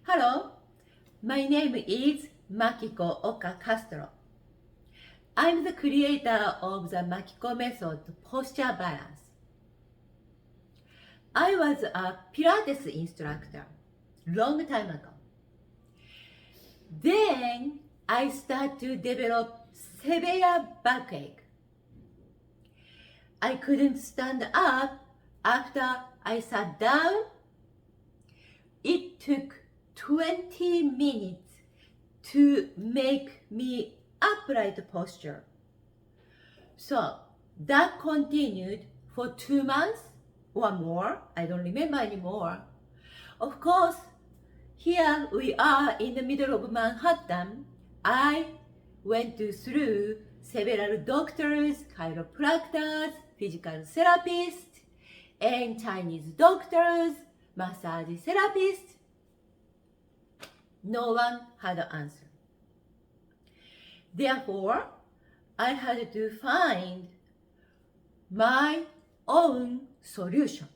Hello, my name is Makiko Castro. I'm the creator of the Makiko Method posture balance. I was a Pilates instructor long time ago. Then I started to develop severe backache. I couldn't stand up after I sat down. It took 20 minutes to make me upright posture. So that continued for 2 months or more. I don't remember anymore. Of course, here we are in the middle of Manhattan. I went through several doctors, chiropractors, physical therapists, and Chinese doctors, massage therapists. No one had an answer. Therefore, I had to find my own solution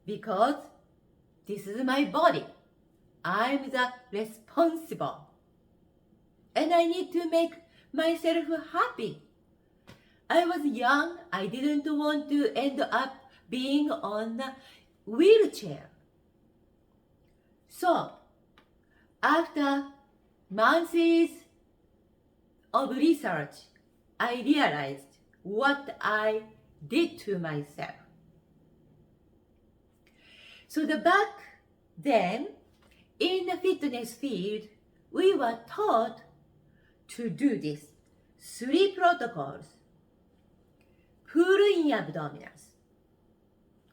because this is my body. I'm the responsible. And I need to make myself happy. I was young. I didn't want to end up being on a wheelchair. So, after months of research, I realized what I did to myself. So back then, in the fitness field, we were taught to do this. 3 protocols. Pull in abdominals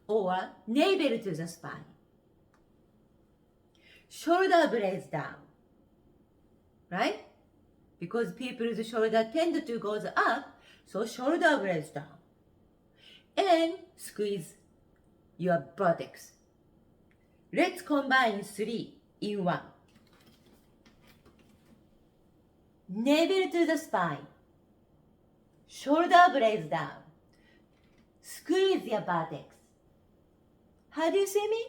or navel to the spine. Shoulder blades down, right? Because people's shoulder tend to go up, so shoulder blades down. And squeeze your buttocks. Let's combine 3 in 1. Navel to the spine. Shoulder blades down. Squeeze your buttocks. How do you see me?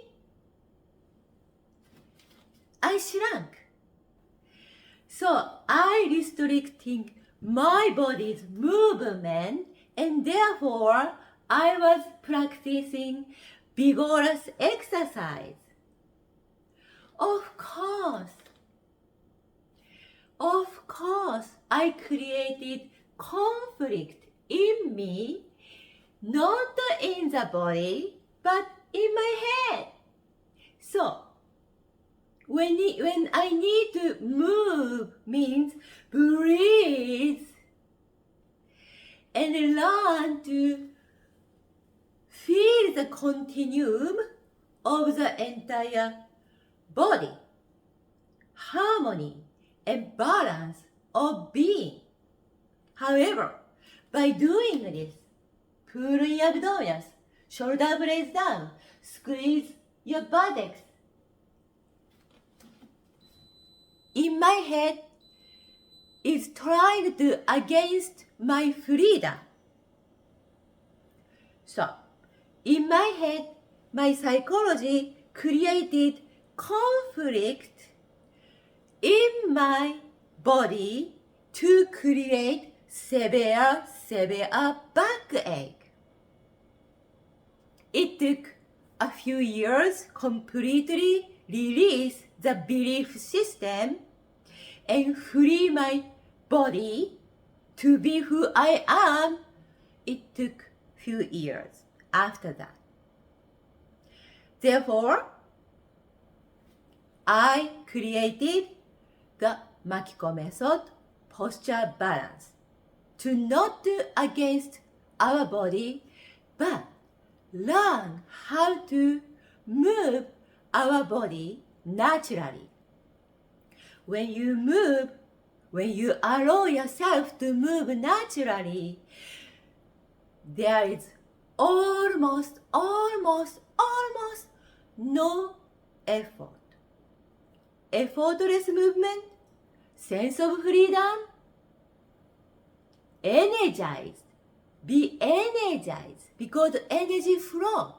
I shrunk. So I restricting my body's movement, and therefore I was practicing vigorous exercise. Of course, I created conflict in me, not in the body, but in my head. So, when I need to move means breathe and learn to feel the continuum of the entire body, harmony and balance of being. However, by doing this, pull in abdominals, shoulder blades down, squeeze your buttocks. In my head is trying to against my freedom. So, in my head, my psychology created conflict in my body to create severe backache. It took a few years completely release the belief system and free my body to be who I am. It took few years after that. Therefore, I created the Makiko Method posture balance to not do against our body, but learn how to move our body naturally. When you allow yourself to move naturally, there is almost no effort. Effortless movement, sense of freedom, energized. Be energized because energy flow.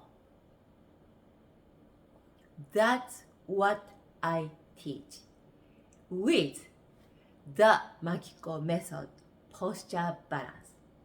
That's what I teach with the Makiko Method posture balance.